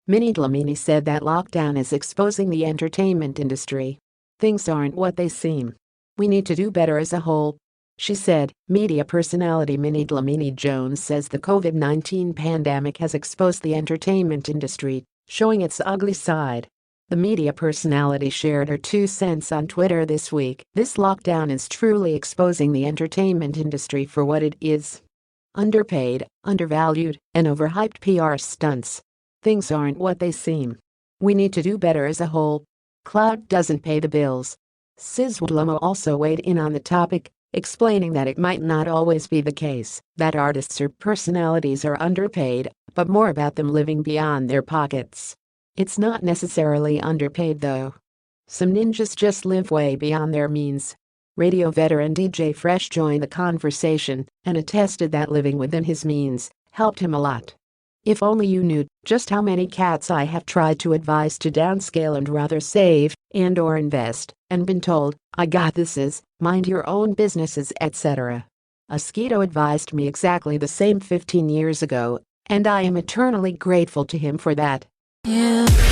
Minnie Dlamini said that lockdown is exposing the entertainment industry. Things aren't what they seem. We need to do better as a whole, she said. Media personality Minnie Dlamini Jones says the COVID-19 pandemic has exposed the entertainment industry, showing its ugly side. The media personality shared her 2 cents on Twitter this week. This lockdown is truly exposing the entertainment industry for what it is: underpaid, undervalued, and overhyped PR stunts. Things aren't what they seem. We need to do better as a whole. Clout doesn't pay the bills. SUBCRIBE also weighed in on the topic, explaining that it might not always be the case that artists or personalities are underpaid, but more about them living beyond their pockets. It's not necessarily underpaid though. Some ninjas just live way beyond their means. Radio veteran DJ Fresh joined the conversation and attested that living within his means helped him a lot. If only you knew just how many cats I have tried to advise to downscale and rather save and/or invest, and been told, "I got this, mind your own businesses, etc." A Skeeto advised me exactly the same 15 years ago, and I am eternally grateful to him for that. Yeah.